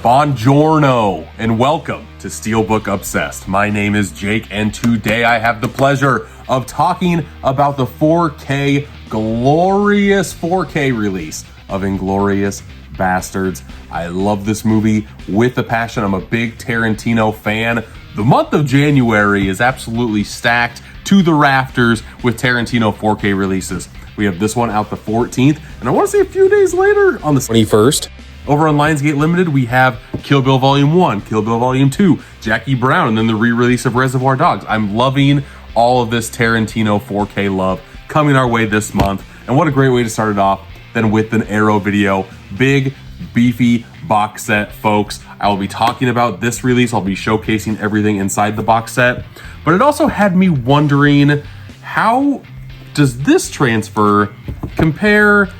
Buongiorno and welcome to Steelbook Obsessed. My name is Jake and today I have the pleasure of talking about the 4K, glorious 4K release of Inglourious Basterds. I love this movie with a passion. I'm a big Tarantino fan. The month of January is absolutely stacked to the rafters with Tarantino 4K releases. We have this one out the 14th, and I want to say a few days later on the 21st. Over on Lionsgate Limited, we have Kill Bill Volume 1, Kill Bill Volume 2, Jackie Brown, and then the re-release of Reservoir Dogs. I'm loving all of this Tarantino 4K love coming our way this month. And what a great way to start it off than with an Arrow video. Big, beefy box set, folks. I will be talking about this release. I'll be showcasing everything inside the box set. But it also had me wondering, how does this transfer compare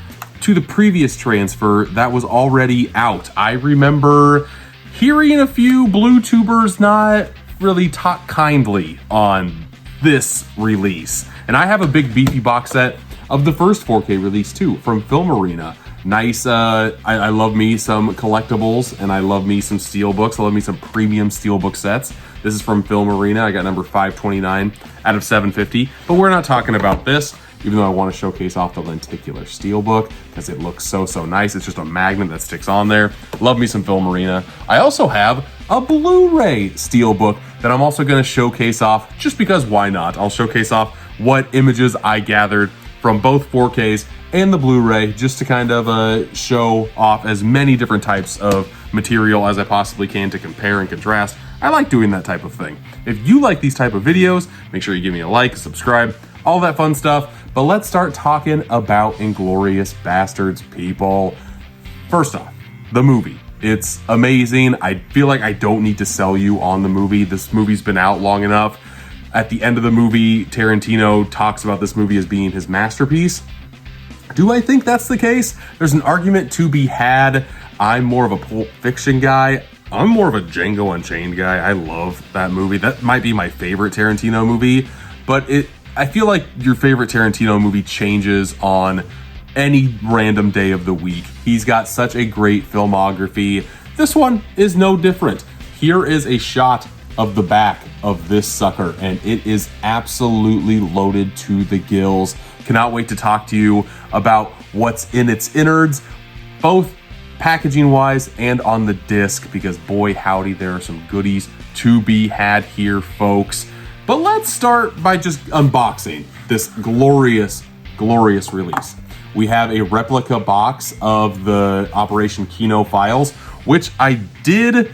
to the previous transfer that was already out? I remember hearing a few blue tubers not really talk kindly on this release. And I have a big beefy box set of the first 4K release too, from Film Arena. Nice, I love me some collectibles and I love me some steelbooks. I love me some premium steelbook sets. This is from Film Arena. I got number 529 out of 750, but we're not talking about this. Even though I want to showcase off the lenticular steelbook because it looks so nice. It's just a magnet that sticks on there. Love me some Film Arena. I also have a Blu-ray steelbook that I'm also going to showcase off just because why not? I'll showcase off what images I gathered from both 4Ks and the Blu-ray just to kind of show off as many different types of material as I possibly can to compare and contrast. I like doing that type of thing. If you like these type of videos, make sure you give me a like, subscribe, all that fun stuff. But let's start talking about Inglourious Basterds, people. First off, the movie. It's amazing. I feel like I don't need to sell you on the movie. This movie's been out long enough. At the end of the movie, Tarantino talks about this movie as being his masterpiece. Do I think that's the case? There's an argument to be had. I'm more of a Pulp Fiction guy. I'm more of a Django Unchained guy. I love that movie. That might be my favorite Tarantino movie, but I feel like your favorite Tarantino movie changes on any random day of the week. He's got such a great filmography. This one is no different. Here is a shot of the back of this sucker, and it is absolutely loaded to the gills. Cannot wait to talk to you about what's in its innards, both packaging wise and on the disc, because boy howdy, there are some goodies to be had here, folks. But let's start by just unboxing this glorious release. We have a replica box of the Operation Kino files, which I did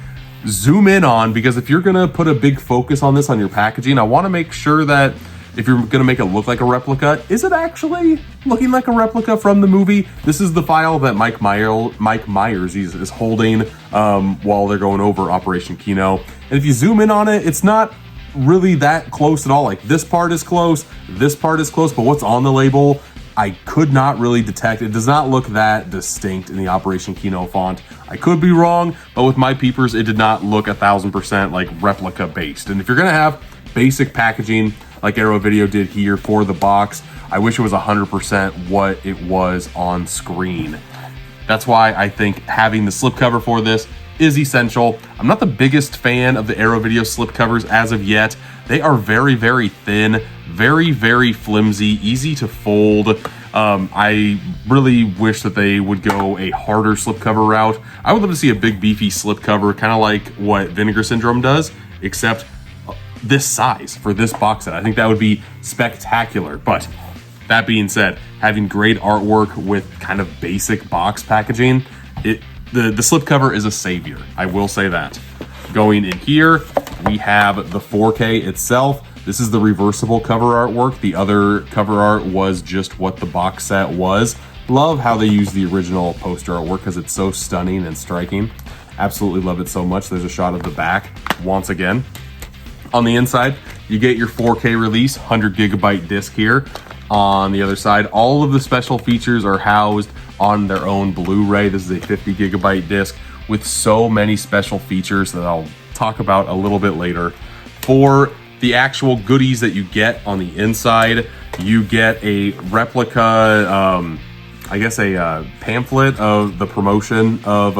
zoom in on because if you're gonna put a big focus on this on your packaging, I wanna make sure that if you're gonna make it look like a replica, is it actually looking like a replica from the movie? This is the file that Mike Myers is holding while they're going over Operation Kino. And if you zoom in on it, it's not really that close at all. Like this part is close, but what's on the label, I could not really detect. It does not look that distinct in the Operation Kino font. I could be wrong, but with my peepers, it did not look 1000% like replica based. And if you're gonna have basic packaging like Arrow Video did here for the box, I wish it was 100% what it was on screen. That's why I think having the slipcover for this is essential. I'm not the biggest fan of the Arrow Video slipcovers as of yet. They are very thin, very flimsy, easy to fold. I really wish that they would go a harder slipcover route. I would love to see a big beefy slipcover, kind of like what Vinegar Syndrome does, except this size for this box set. I think that would be spectacular. But that being said, having great artwork with kind of basic box packaging, the slipcover is a savior. I will say that. Going in here, we have the 4K itself. This is the reversible cover artwork. The other cover art was just what the box set was. Love how they use the original poster artwork because it's so stunning and striking. Absolutely love it so much. There's a shot of the back once again. On the inside, you get your 4K release, 100 gigabyte disc here. On the other side, all of the special features are housed on their own Blu-ray. This is a 50 gigabyte disc with so many special features that I'll talk about a little bit later. For the actual goodies that you get on the inside, you get a replica, I guess a pamphlet of the promotion of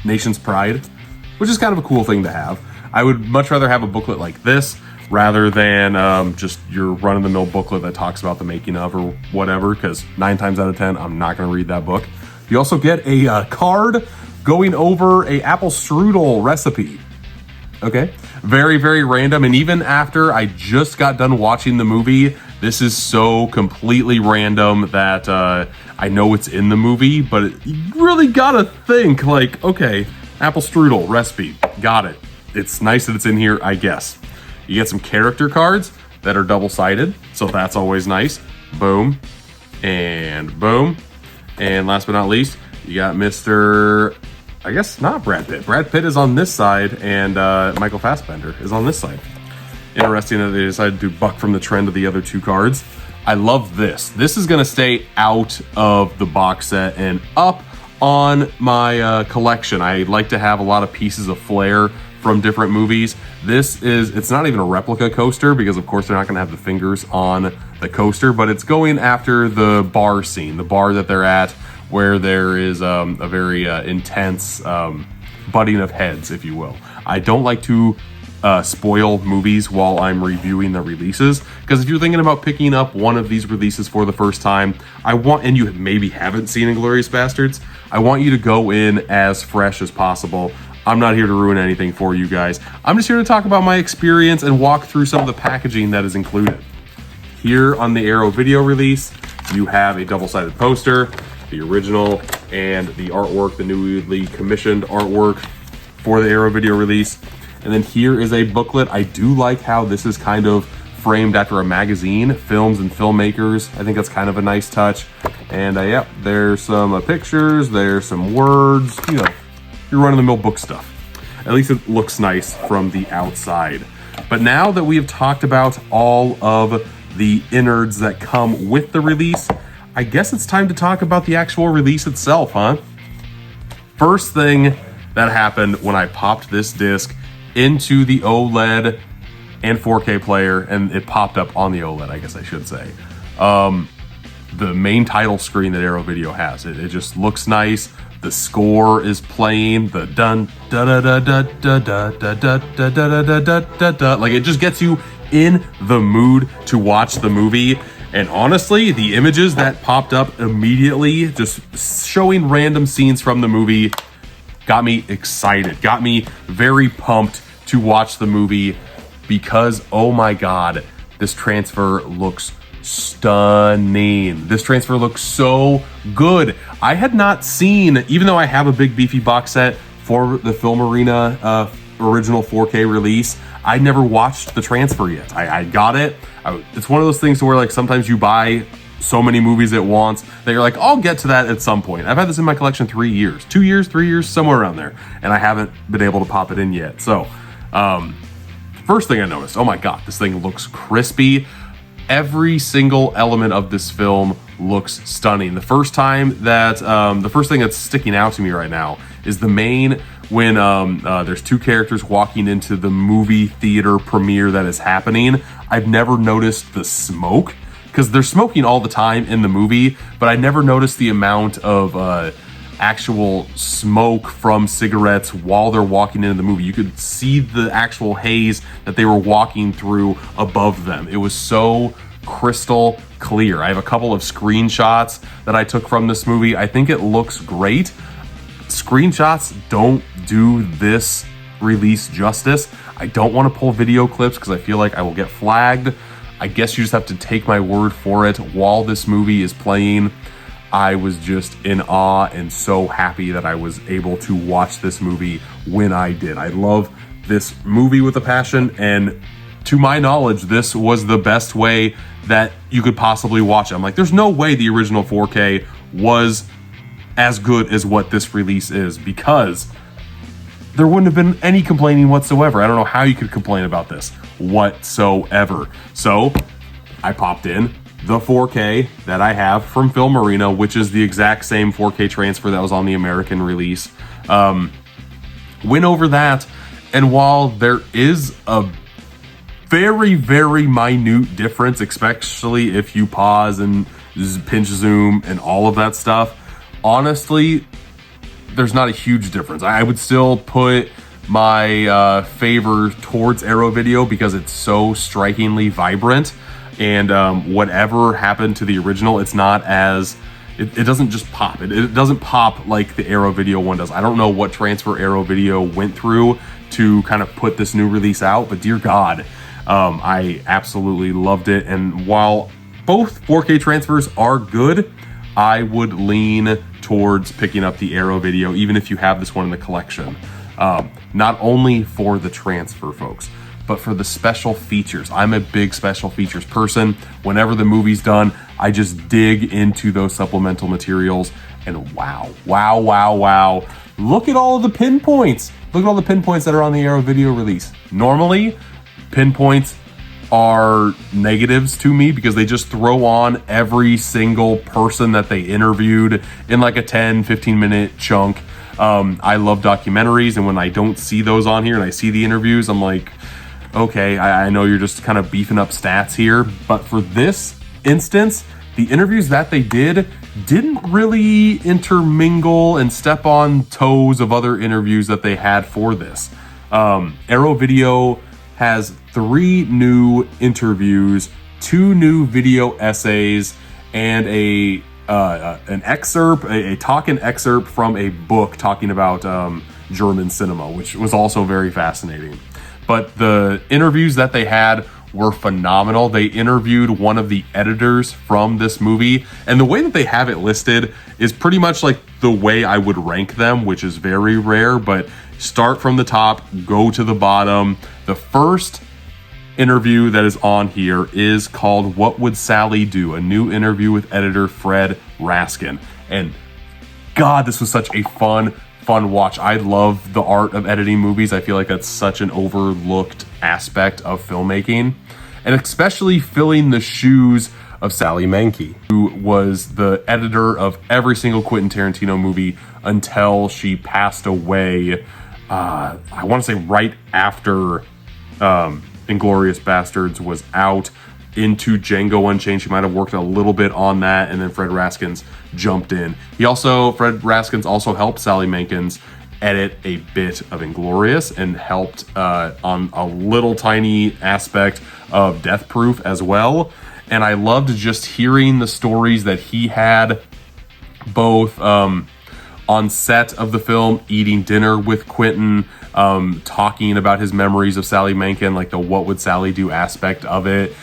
Nation's Pride, which is kind of a cool thing to have. I would much rather have a booklet like this rather than just your run-of-the-mill booklet that talks about the making of or whatever, because 9 times out of 10, I'm not going to read that book. You also get a card going over a apple strudel recipe. Okay, very, very random. And even after I just got done watching the movie, this is so completely random that I know it's in the movie, but you really gotta think like, okay, apple strudel recipe, got it. It's nice that it's in here, I guess. You get some character cards that are double-sided, so that's always nice. Boom, and boom. And last but not least, you got Mr., I guess not Brad Pitt. Brad Pitt is on this side, and Michael Fassbender is on this side. Interesting that they decided to buck from the trend of the other 2 cards. I love this. This is gonna stay out of the box set and up on my collection. I like to have a lot of pieces of flair from different movies. It's not even a replica coaster because of course they're not gonna have the fingers on the coaster, but it's going after the bar scene, the bar that they're at, where there is a very intense butting of heads, if you will. I don't like to spoil movies while I'm reviewing the releases, because if you're thinking about picking up one of these releases for the first time, and you maybe haven't seen Inglourious Basterds, I want you to go in as fresh as possible. I'm not here to ruin anything for you guys. I'm just here to talk about my experience and walk through some of the packaging that is included. Here on the Arrow video release, you have a double-sided poster, the original, and the artwork, the newly commissioned artwork for the Arrow video release. And then here is a booklet. I do like how this is kind of framed after a magazine, Films and Filmmakers. I think that's kind of a nice touch. And yeah, there's some pictures, there's some words, you know, your run-of-the-mill book stuff. At least it looks nice from the outside. But now that we have talked about all of the innards that come with the release, I guess it's time to talk about the actual release itself, huh? First thing that happened when I popped this disc into the OLED and 4K player, and it popped up on the OLED, I guess I should say. The main title screen that Arrow Video has, it just looks nice. The score is playing, the dun da da da da da da da da da da da da da da. Like, it just gets you in the mood to watch the movie. And honestly, the images that popped up immediately, just showing random scenes from the movie, got me excited, got me very pumped to watch the movie because, oh my God, this transfer looks stunning. This transfer looks so good. I had not seen, even though I have a big beefy box set for the Film Arena original 4K release, I never watched the transfer yet. I got it. It's one of those things where like sometimes you buy so many movies at once that you're like, I'll get to that at some point. I've had this in my collection 3 years, 2 years, 3 years, somewhere around there, and I haven't been able to pop it in yet. So first thing I noticed, oh my God, this thing looks crispy. Every single element of this film looks stunning. The first thing that's sticking out to me right now is the main, when there's 2 characters walking into the movie theater premiere that is happening. I've never noticed the smoke, because they're smoking all the time in the movie, but I never noticed the amount of actual smoke from cigarettes while they're walking into the movie. You could see the actual haze that they were walking through above them. It was so crystal clear. I have a couple of screenshots that I took from this movie. I think it looks great. Screenshots don't do this release justice. I don't want to pull video clips because I feel like I will get flagged. I guess you just have to take my word for it. While this movie is playing, I was just in awe and so happy that I was able to watch this movie when I did. I love this movie with a passion, and to my knowledge, this was the best way that you could possibly watch it. I'm like, there's no way the original 4K was as good as what this release is, because there wouldn't have been any complaining whatsoever. I don't know how you could complain about this whatsoever. So I popped in the 4K that I have from Film Arena, which is the exact same 4K transfer that was on the American release. Went over that, and while there is a very, very minute difference, especially if you pause and pinch zoom and all of that stuff, honestly, there's not a huge difference. I would still put my favor towards Arrow Video because it's so strikingly vibrant, and whatever happened to the original, it's not as it doesn't just pop. It doesn't pop like the Arrow Video one does. I don't know what transfer Arrow Video went through to kind of put this new release out, but dear God, I absolutely loved it. And while both 4K transfers are good, I would lean towards picking up the Arrow Video, even if you have this one in the collection. Not only for the transfer, folks, but for the special features. I'm a big special features person. Whenever the movie's done, I just dig into those supplemental materials, and wow. Look at all of the pinpoints. Look at all the pinpoints that are on the Arrow Video release. Normally, pinpoints are negatives to me because they just throw on every single person that they interviewed in like a 10-15 minute chunk. I love documentaries, and when I don't see those on here and I see the interviews, I'm like, okay, I know you're just kind of beefing up stats here, but for this instance, the interviews that they didn't really intermingle and step on toes of other interviews that they had for this. Arrow Video has 3 new interviews, 2 new video essays, and an excerpt, a talking excerpt from a book talking about German cinema, which was also very fascinating. But the interviews that they had were phenomenal. They interviewed one of the editors from this movie, and the way that they have it listed is pretty much like the way I would rank them, which is very rare, but start from the top, go to the bottom. The first interview that is on here is called "What Would Sally Do?" A new interview with editor Fred Raskin. And God, this was such a fun watch. I love the art of editing movies. I feel like that's such an overlooked aspect of filmmaking, and especially filling the shoes of Sally Menke, who was the editor of every single Quentin Tarantino movie until she passed away. I want to say right after Inglourious Basterds was out, into Django Unchained. She might have worked a little bit on that, and then Fred Raskins jumped in. Fred Raskins also helped Sally Menkins edit a bit of Inglourious and helped on a little tiny aspect of Death Proof as well. And I loved just hearing the stories that he had, both on set of the film, eating dinner with Quentin, talking about his memories of Sally Menken, like the "what would Sally do" aspect of it,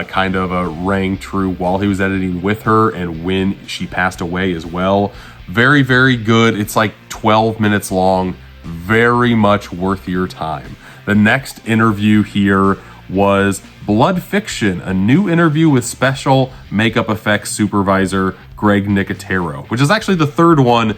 kind of rang true while he was editing with her and when she passed away as well. Very, very good. It's like 12 minutes long, very much worth your time. The next interview here was Blood Fiction, a new interview with special makeup effects supervisor Greg Nicotero, which is actually the third one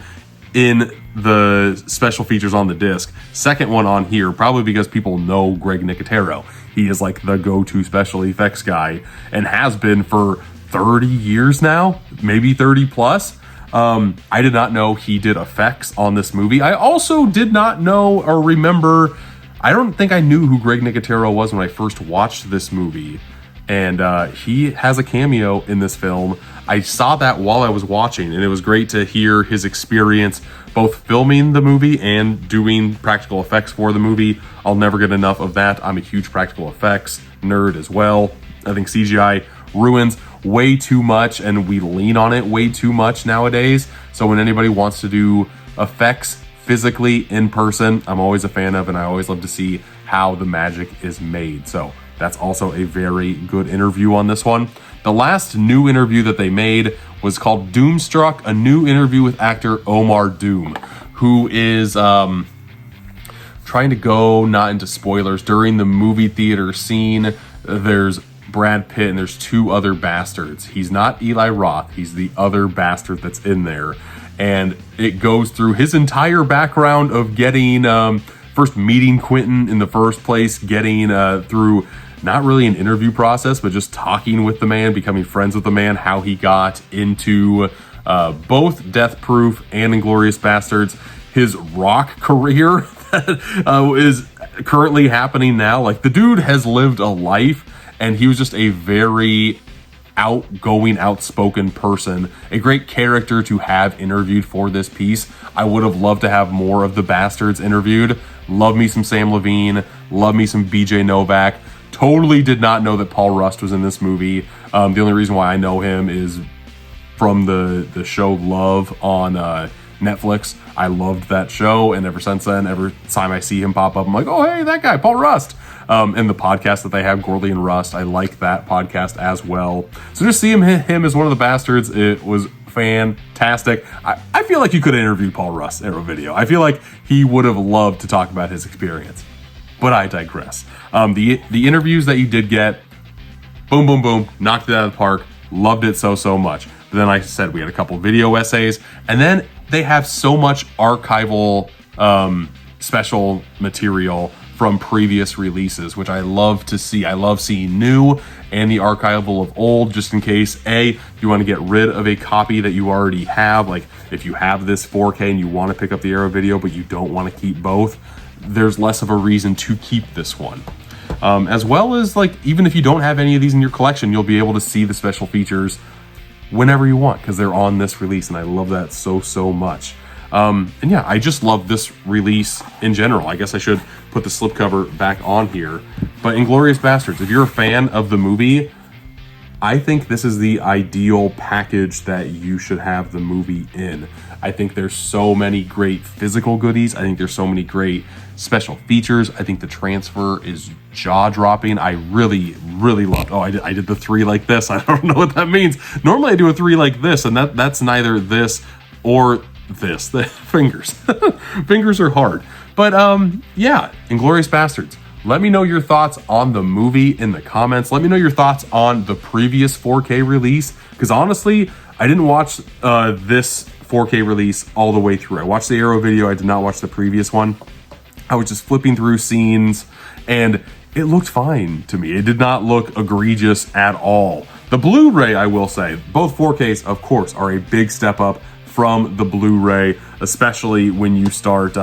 in the special features on the disc. Second one on here, probably because people know Greg Nicotero. He is like the go-to special effects guy and has been for 30 years now, maybe 30 plus. I did not know he did effects on this movie. I also did not know or remember, I don't think I knew who Greg Nicotero was when I first watched this movie. And he has a cameo in this film. I saw that while I was watching, and it was great to hear his experience both filming the movie and doing practical effects for the movie. I'll never get enough of that. I'm a huge practical effects nerd as well. I think CGI ruins way too much, and we lean on it way too much nowadays. So when anybody wants to do effects physically in person, I'm always a fan of, and I always love to see how the magic is made. So that's also a very good interview on this one. The last new interview that they made was called Doomstruck, a new interview with actor Omar Doom, who is trying to go, not into spoilers, during the movie theater scene, there's Brad Pitt and there's 2 other bastards. He's not Eli Roth, he's the other bastard that's in there. And it goes through his entire background of getting, first meeting Quentin in the first place, getting through not really an interview process, but just talking with the man, becoming friends with the man, how he got into both Death Proof and Inglourious Basterds, his rock career that is currently happening now. Like, the dude has lived a life, and he was just a very outgoing, outspoken person, a great character to have interviewed for this piece. I would have loved to have more of the Basterds interviewed. Love me some Sam Levine, love me some BJ Novak. Totally did not know that Paul Rust was in this movie. The only reason why I know him is from the show Love on Netflix. I loved that show, and ever since then, every time I see him pop up, I'm like, oh, hey, that guy, Paul Rust. And the podcast that they have, Gorley and Rust, I like that podcast as well. So just seeing him as one of the Basterds, it was fantastic. I feel like you could have interviewed Paul Rust in a video. I feel like he would have loved to talk about his experience. But I digress. The interviews that you did get, boom, boom, boom, knocked it out of the park. Loved it so much. But then, like I said, we had a couple video essays, and then they have so much archival special material from previous releases, which I love to see. I love seeing new and the archival of old, just in case, A, you want to get rid of a copy that you already have. Like, if you have this 4K and you want to pick up the Arrow video, but you don't want to keep both, there's less of a reason to keep this one. As well as, like, even if you don't have any of these in your collection, you'll be able to see the special features whenever you want, because they're on this release, and I love that so much. And yeah, I just love this release in general. I guess I should put the slipcover back on here. But Inglourious Basterds, if you're a fan of the movie, I think this is the ideal package that you should have the movie in. I think there's so many great physical goodies. I think there's so many great special features. I think the transfer is jaw-dropping. I really loved. Oh, I did the 3 like this. I don't know what that means. Normally I do a 3 like this, and that's neither this or this. The fingers. Fingers are hard. But yeah, Inglourious Basterds. Let me know your thoughts on the movie in the comments. Let me know your thoughts on the previous 4K release, because honestly, I didn't watch this 4K release all the way through. I watched the Arrow video. I did not watch the previous one. I was just flipping through scenes, and it looked fine to me. It did not look egregious at all. The Blu-ray, I will say, both 4Ks, of course, are a big step up from the Blu-ray, especially when you start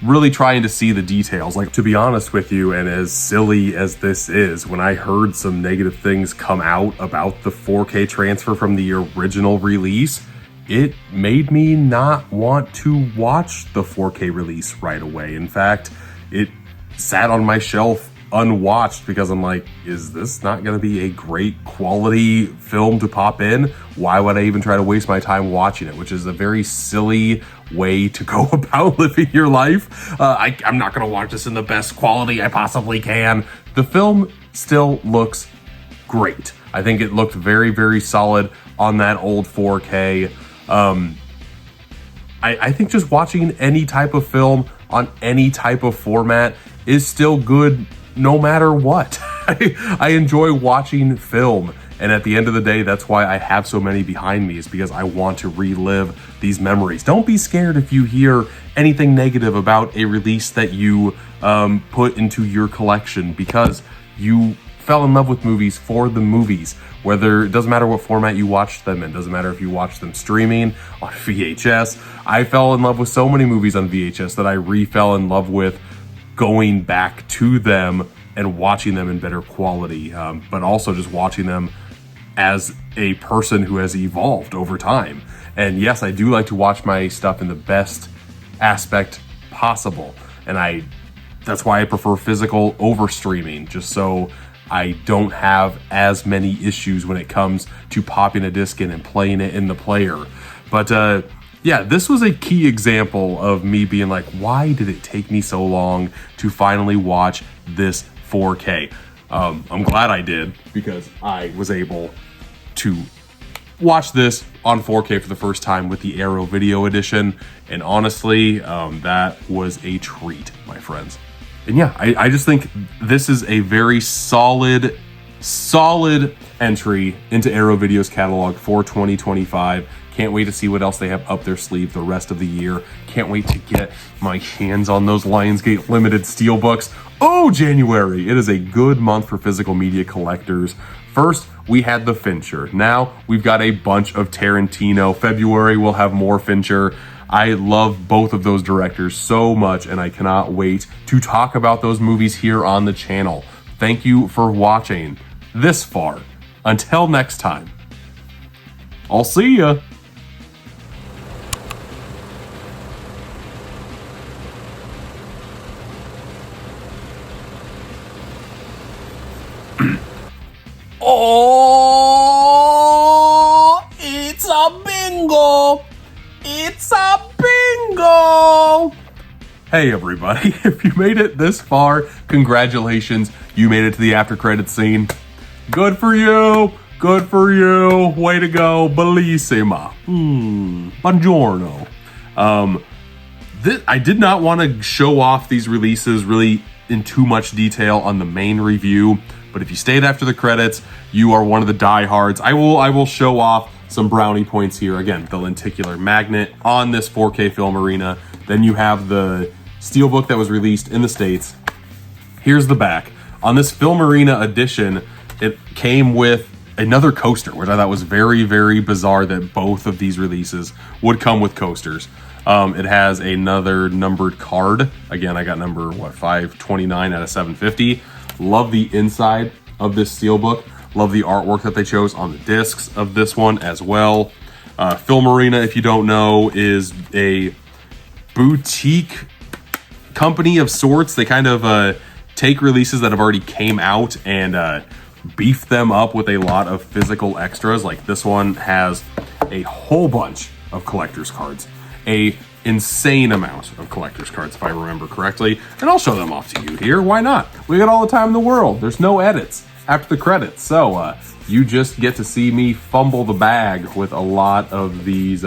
really trying to see the details. Like, to be honest with you, and as silly as this is, when I heard some negative things come out about the 4K transfer from the original release, it made me not want to watch the 4K release right away. In fact, it sat on my shelf unwatched because I'm like, is this not going to be a great quality film to pop in? Why would I even try to waste my time watching it? Which is a very silly way to go about living your life. I'm not going to watch this in the best quality I possibly can. The film still looks great. I think it looked very solid on that old 4K. I think just watching any type of film on any type of format is still good no matter what. I enjoy watching film, and at the end of the day, that's why I have so many behind me, is because I want to relive these memories. Don't be scared if you hear anything negative about a release that you put into your collection, because you fell in love with movies for the movies. Whether, it doesn't matter what format you watched them in, doesn't matter if you watched them streaming on VHS. I fell in love with so many movies on VHS that I re-fell in love with going back to them and watching them in better quality, but also just watching them as a person who has evolved over time. And yes, I do like to watch my stuff in the best aspect possible, and that's why I prefer physical over streaming, just so I don't have as many issues when it comes to popping a disc in and playing it in the player. But yeah, this was a key example of me being like, why did it take me so long to finally watch this 4K? I'm glad I did, because I was able to watch this on 4K for the first time with the Arrow Video Edition. And honestly, that was a treat, my friends. And yeah, I just think this is a very solid entry into Arrow Video's catalog for 2025. Can't wait to see what else they have up their sleeve the rest of the year. Can't wait to get my hands on those Lionsgate limited steelbooks. Oh, January! It is a good month for physical media collectors. First, we had the Fincher. Now, we've got a bunch of Tarantino. February, we'll have more Fincher. I love both of those directors so much, and I cannot wait to talk about those movies here on the channel. Thank you for watching this far. Until next time. I'll see ya. Oh, it's a bingo. It's a bingo. Hey everybody, if you made it this far, congratulations. You made it to the after credits scene. Good for you. Good for you. Way to go. Bellissima. Buongiorno. I did not want to show off these releases really in too much detail on the main review, but if you stayed after the credits, you are one of the diehards. I will show off some brownie points here. Again, the lenticular magnet on this 4K film arena. Then you have the steelbook that was released in the States. Here's the back. On this film arena edition, it came with another coaster, which I thought was very, very bizarre that both of these releases would come with coasters. It has another numbered card. Again, I got number, 529 out of 750. Love the inside of this steelbook. Love the artwork that they chose on the discs of this one as well. Film Arena, if you don't know, is a boutique company of sorts. They kind of take releases that have already came out and beef them up with a lot of physical extras. Like this one has a whole bunch of collector's cards. A insane amount of collector's cards, if I remember correctly. And I'll show them off to you here. Why not? We got all the time in the world. There's no edits after the credits. So you just get to see me fumble the bag with a lot of these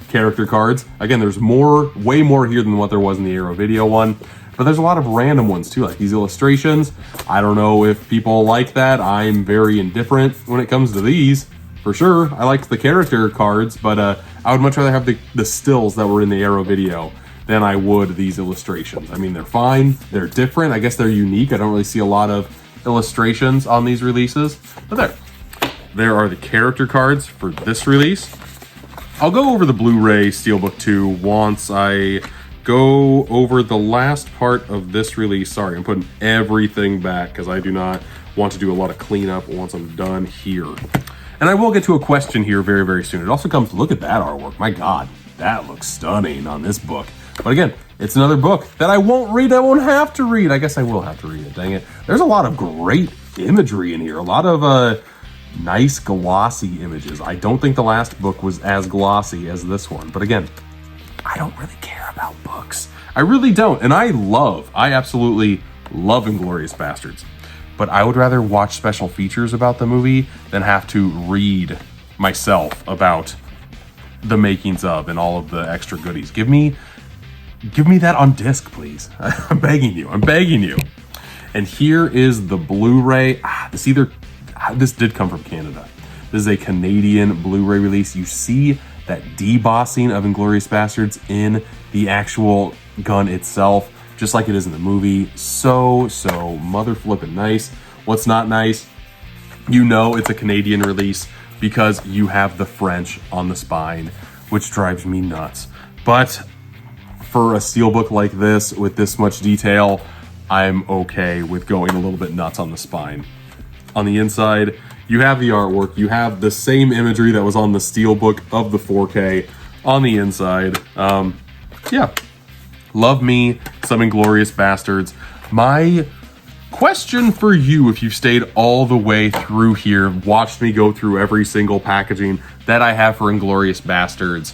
character cards. Again, there's way more here than what there was in the Arrow video one. But there's a lot of random ones too, like these illustrations. I don't know if people like that. I'm very indifferent when it comes to these. For sure, I liked the character cards, but I would much rather have the stills that were in the Arrow video than I would these illustrations. I mean, they're fine, they're different, I guess they're unique. I don't really see a lot of illustrations on these releases, but there are the character cards for this release. I'll go over the Blu-ray Steelbook 2 once I go over the last part of this release. Sorry, I'm putting everything back because I do not want to do a lot of cleanup once I'm done here. And I will get to a question here very, very soon. It also comes, look at that artwork. My God, that looks stunning on this book. But again, it's another book that I won't read. I won't have to read. I guess I will have to read it, dang it. There's a lot of great imagery in here. A lot of nice glossy images. I don't think the last book was as glossy as this one. But again, I don't really care about books. I really don't. And I absolutely love Inglourious Basterds. But I would rather watch special features about the movie than have to read myself about the makings of and all of the extra goodies. Give me that on disc, please. I'm begging you. And here is the Blu-ray. This did come from Canada. This is a Canadian Blu-ray release. You see that debossing of Inglourious Basterds in the actual gun itself, just like it is in the movie. So mother flippin' nice. What's not nice? You know it's a Canadian release because you have the French on the spine, which drives me nuts. But for a steelbook like this with this much detail, I'm okay with going a little bit nuts on the spine. On the inside, you have the artwork. You have the same imagery that was on the steelbook of the 4K on the inside. Yeah. Love me some Inglourious Basterds. My question for you, if you've stayed all the way through here, watched me go through every single packaging that I have for Inglourious Basterds,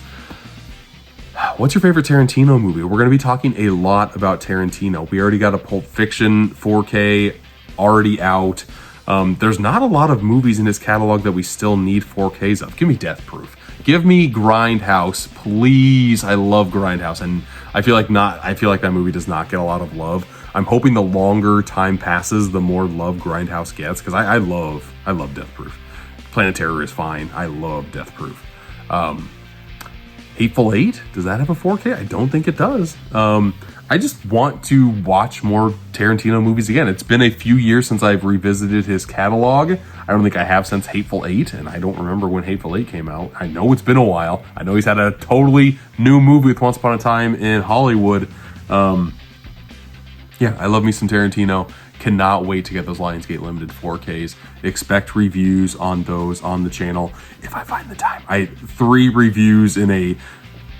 what's your favorite Tarantino movie? We're going to be talking a lot about Tarantino. We already got a Pulp Fiction 4K already out. There's not a lot of movies in his catalog that we still need 4Ks of. Give me Death Proof. Give me Grindhouse, please. I love Grindhouse, and I feel like that movie does not get a lot of love. I'm hoping the longer time passes, the more love Grindhouse gets, because I love Death Proof. Planet Terror is fine. I love Death Proof. Hateful Eight, does that have a 4K? I don't think it does. I just want to watch more Tarantino movies again. It's been a few years since I've revisited his catalog. I don't think I have since Hateful Eight, and I don't remember when Hateful Eight came out. I know it's been a while. I know he's had a totally new movie with Once Upon a Time in Hollywood. Yeah, I love me some Tarantino. Cannot wait to get those Lionsgate Limited 4Ks. Expect reviews on those on the channel if I find the time. 3 reviews in a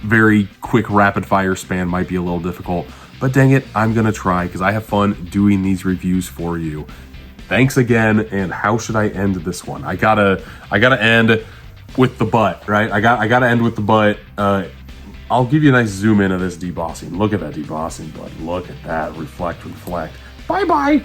very quick rapid fire span might be a little difficult, but dang it, I'm gonna try because I have fun doing these reviews for you. Thanks again, and how should I end this one? I gotta end with the butt, right? I gotta end with the butt. I'll give you a nice zoom in of this debossing. Look at that debossing, bud. Look at that. Reflect. Bye-bye.